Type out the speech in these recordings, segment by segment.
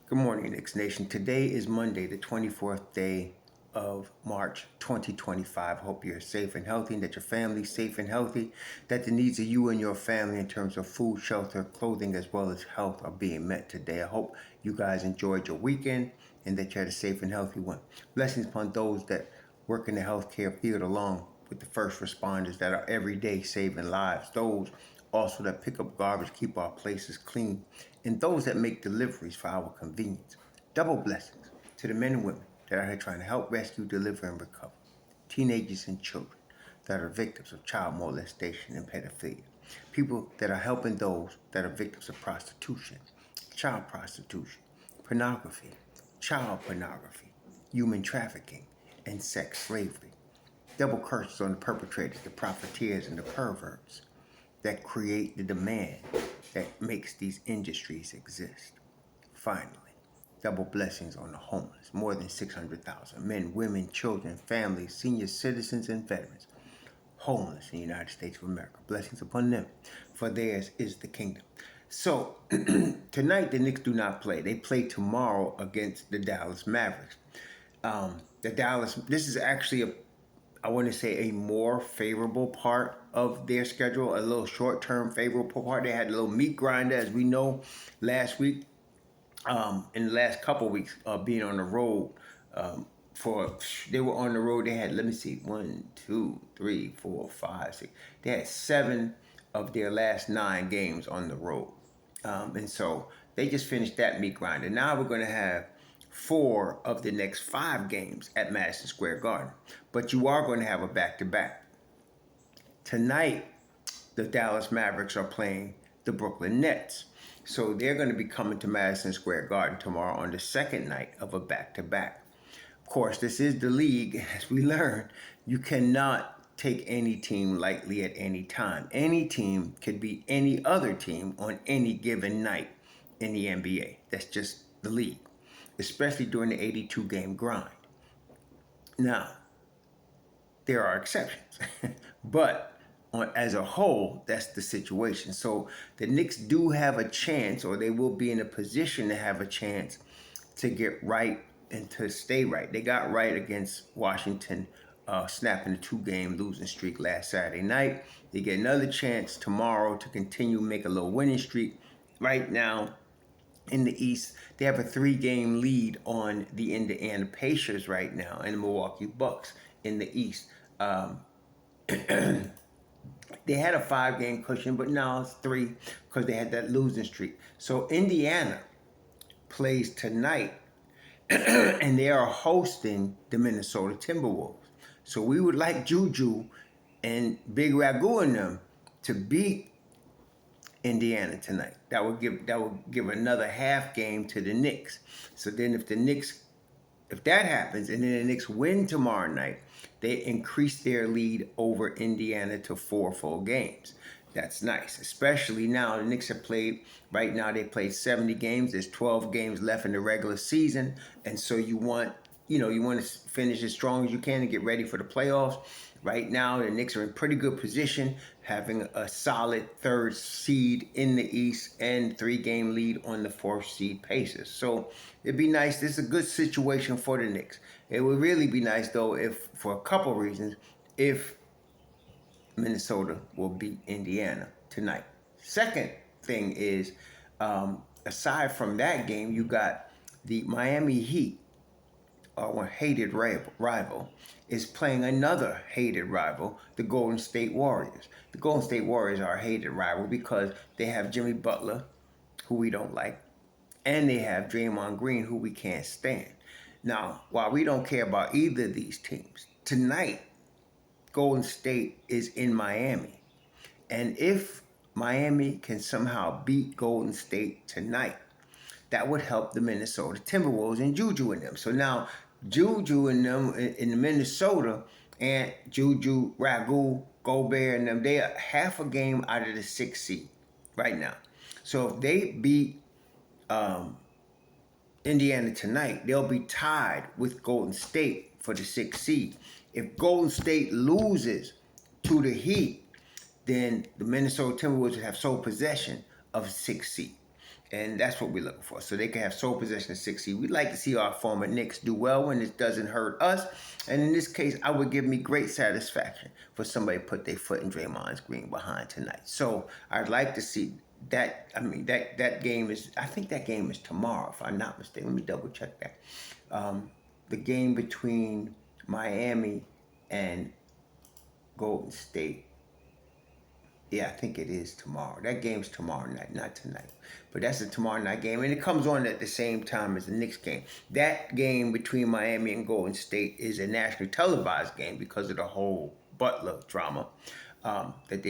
Good morning, Knicks Nation. Today is Monday, the 24th day of March 2025. Hope you're safe and healthy, and that your family's safe and healthy, that the needs of you and your family in terms of food, shelter, clothing, as well as health are being met today. I hope you guys enjoyed your weekend and that you had a safe and healthy one. Blessings upon those that work in the healthcare field along with the first responders that are every day saving lives. Those also that pick up garbage, keep our places clean, and those that make deliveries for our convenience. Double blessings to the men and women that are here trying to help rescue, deliver, and recover teenagers and children that are victims of child molestation and pedophilia. People that are helping those that are victims of prostitution, child prostitution, pornography, child pornography, human trafficking, and sex slavery. Double curses on the perpetrators, the profiteers, and the perverts that create the demand that makes these industries exist. Finally, double blessings on the homeless, more than 600,000 men, women, children, families, senior citizens, and veterans homeless in the United States of America. Blessings upon them, for theirs is the kingdom. So, tonight the Knicks do not play. They play tomorrow against the Dallas Mavericks. This is actually I want to say a more favorable part of their schedule, a little short-term favorable part. They had a little meat grinder, as we know, last week, in the last couple weeks, being on the road. They were on the road. They had, let me see, 1, 2, 3, 4, 5, 6. They had 7 of their last 9 games on the road, and so they just finished that meat grinder. Now we're going to have 4 of the next 5 games at Madison Square Garden. But you are going to have a back-to-back. Tonight, the Dallas Mavericks are playing the Brooklyn Nets. So they're going to be coming to Madison Square Garden tomorrow on the second night of a back-to-back. Of course, this is the league. As we learned, you cannot take any team lightly at any time. Any team could be any other team on any given night in the NBA. That's just the league, especially during the 82-game grind. Now, there are exceptions, but as a whole, that's the situation. So the Knicks do have a chance, or they will be in a position to have a chance to get right and to stay right. They got right against Washington, snapping a 2-game losing streak last Saturday night. They get another chance tomorrow to continue make a little winning streak. Right now, in the East, they have a 3-game lead on the Indiana Pacers right now and the Milwaukee Bucks in the East. They had a 5-game cushion, but now it's 3 because they had that losing streak. So Indiana plays tonight, and they are hosting the Minnesota Timberwolves. So we would like Juju and Big Ragu and them to beat Indiana tonight. That would give another half game to the Knicks. So then if that happens, and then the Knicks win tomorrow night, they increase their lead over Indiana to 4 full games. That's nice, especially now the Knicks have played, right now they played 70 games. There's 12 games left in the regular season. And so you want to finish as strong as you can and get ready for the playoffs. Right now, the Knicks are in pretty good position, having a solid 3rd seed in the East and 3-game lead on the 4th seed Pacers. So it'd be nice. This is a good situation for the Knicks. It would really be nice, though, if, for a couple reasons, if Minnesota will beat Indiana tonight. Second thing is, aside from that game, you got the Miami Heat, our hated rival, is playing another hated rival, the Golden State Warriors. The Golden State Warriors are a hated rival because they have Jimmy Butler, who we don't like, and they have Draymond Green, who we can't stand. Now, while we don't care about either of these teams, tonight, Golden State is in Miami. And if Miami can somehow beat Golden State tonight, that would help the Minnesota Timberwolves and Juju and them. So now Juju and them in Minnesota, and Juju, Ragu, Gobert and them, they are half a game out of the 6th seed right now. So if they beat Indiana tonight, they'll be tied with Golden State for the 6th seed. If Golden State loses to the Heat, then the Minnesota Timberwolves would have sole possession of 6th seed. And that's what we're looking for. So they can have sole possession of 6 seed. We'd like to see our former Knicks do well when it doesn't hurt us. And in this case, I would give me great satisfaction for somebody to put their foot in Draymond's green behind tonight. So I'd like to see that. I mean, that game is, I think that game is tomorrow, if I'm not mistaken. Let me double check that. The game between Miami and Golden State. Yeah, I think it is tomorrow. That game's tomorrow night, not tonight. But that's a tomorrow night game. And it comes on at the same time as the Knicks game. That game between Miami and Golden State is a nationally televised game because of the whole Butler drama that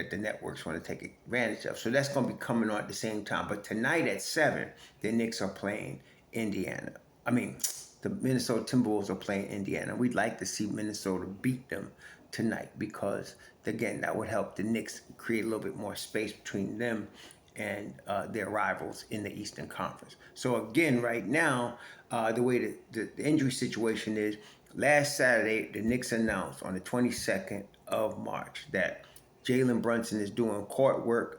the networks want to take advantage of. So that's going to be coming on at the same time. But tonight at 7, the Knicks are playing Indiana. I mean, the Minnesota Timberwolves are playing Indiana. We'd like to see Minnesota beat them tonight because, again, that would help the Knicks create a little bit more space between them and their rivals in the Eastern Conference. So, again, right now, the way the injury situation is, last Saturday, the Knicks announced on the 22nd of March that Jalen Brunson is doing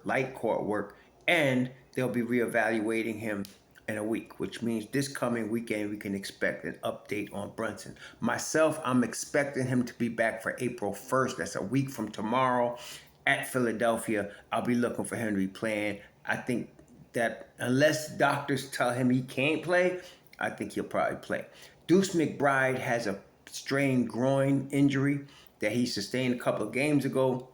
light court work, and they'll be reevaluating him in a week, which means this coming weekend we can expect an update on Brunson. Myself, I'm expecting him to be back for April 1st. That's a week from tomorrow at Philadelphia. I'll be looking for him to be playing. I think that unless doctors tell him he can't play, I think he'll probably play. Deuce McBride has a strained groin injury that he sustained a couple of games ago,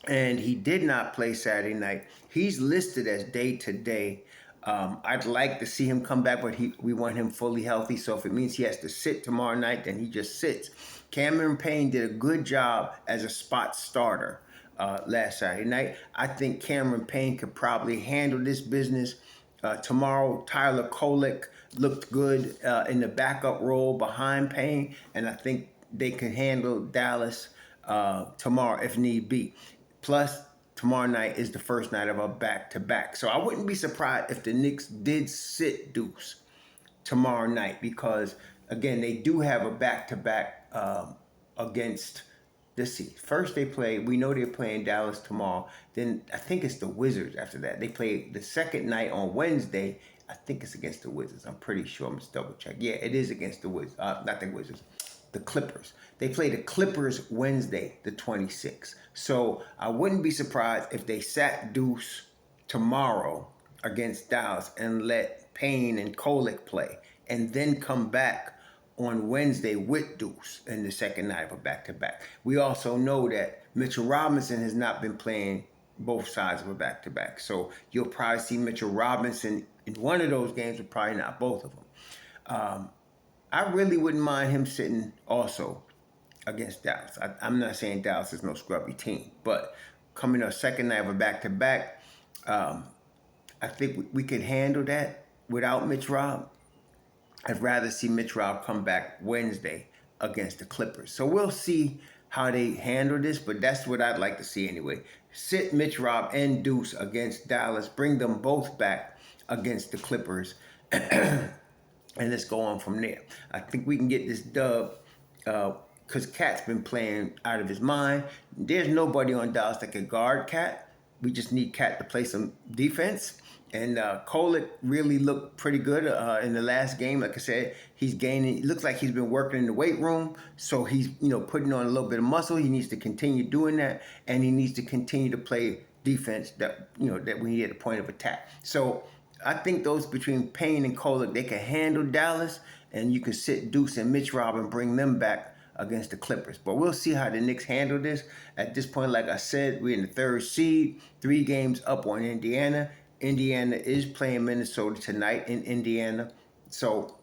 and he did not play Saturday night. He's listed as day-to-day. I'd like to see him come back, but we want him fully healthy. So if it means he has to sit tomorrow night, then he just sits. Cameron Payne did a good job as a spot starter last Saturday night. I think Cameron Payne could probably handle this business. Tomorrow, Tyler Kolek looked good in the backup role behind Payne, and I think they can handle Dallas tomorrow if need be. Plus, tomorrow night is the first night of a back-to-back. So I wouldn't be surprised if the Knicks did sit Deuce tomorrow night because, again, they do have a back-to-back against, let's see. First we know they're playing Dallas tomorrow. Then I think it's the Wizards after that. They play the second night on Wednesday. I think it's against the Wizards. I'm pretty sure. I'm going to double check. Yeah, it is against the Wizards. Not the Wizards. The Clippers. They play the Clippers Wednesday, the 26th. So I wouldn't be surprised if they sat Deuce tomorrow against Dallas and let Payne and Kolek play and then come back on Wednesday with Deuce in the second night of a back-to-back. We also know that Mitchell Robinson has not been playing both sides of a back-to-back. So you'll probably see Mitchell Robinson in one of those games, but probably not both of them. I really wouldn't mind him sitting also against Dallas. I'm not saying Dallas is no scrubby team, but coming up second night of a back-to-back, I think we can handle that without MitchRob. I'd rather see MitchRob come back Wednesday against the Clippers. So we'll see how they handle this, but that's what I'd like to see anyway. Sit MitchRob and Deuce against Dallas. Bring them both back against the Clippers. And let's go on from there. I think we can get this dub because Cat's been playing out of his mind. There's nobody on Dallas that can guard Cat. We just need Cat to play some defense. And Kolek really looked pretty good in the last game. Like I said, he's gaining. It looks like he's been working in the weight room. So he's putting on a little bit of muscle. He needs to continue doing that. And he needs to continue to play defense that we need at the point of attack. So I think those between Payne and Kolek, they can handle Dallas, and you can sit Deuce and MitchRob and bring them back against the Clippers. But we'll see how the Knicks handle this. At this point, like I said, we're in the third seed, 3 games up on Indiana. Indiana is playing Minnesota tonight in Indiana. So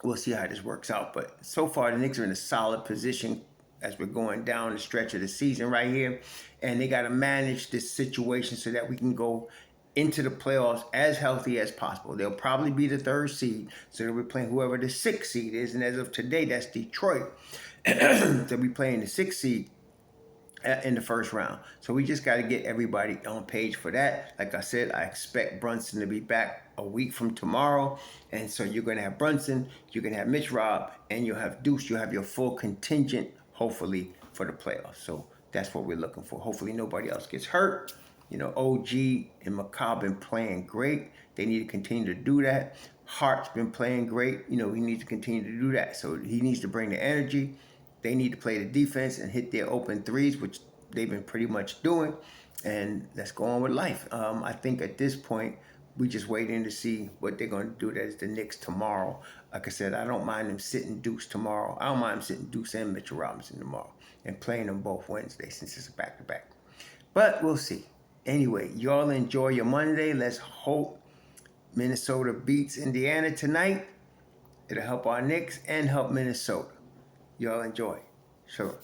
we'll see how this works out. But so far, the Knicks are in a solid position as we're going down the stretch of the season right here. And they got to manage this situation so that we can go into the playoffs as healthy as possible. They'll probably be the 3rd seed, so they'll be playing whoever the 6th seed is, and as of today, that's Detroit. They'll be playing the 6th seed in the first round. So we just got to get everybody on page for that. Like I said, I expect Brunson to be back a week from tomorrow, and so you're going to have Brunson, you're going to have MitchRob, and you'll have Deuce. You'll have your full contingent, hopefully, for the playoffs. So that's what we're looking for. Hopefully nobody else gets hurt. OG and McCobb been playing great. They need to continue to do that. Hart's been playing great. He needs to continue to do that. So he needs to bring the energy. They need to play the defense and hit their open threes, which they've been pretty much doing. And let's go on with life. I think at this point, we just waiting to see what they're going to do. That is the Knicks tomorrow. Like I said, I don't mind them sitting Deuce tomorrow. I don't mind them sitting Deuce and MitchRob tomorrow and playing them both Wednesday since it's a back-to-back. But we'll see. Anyway, y'all enjoy your Monday. Let's hope Minnesota beats Indiana tonight. It'll help our Knicks and help Minnesota. Y'all enjoy. Sure.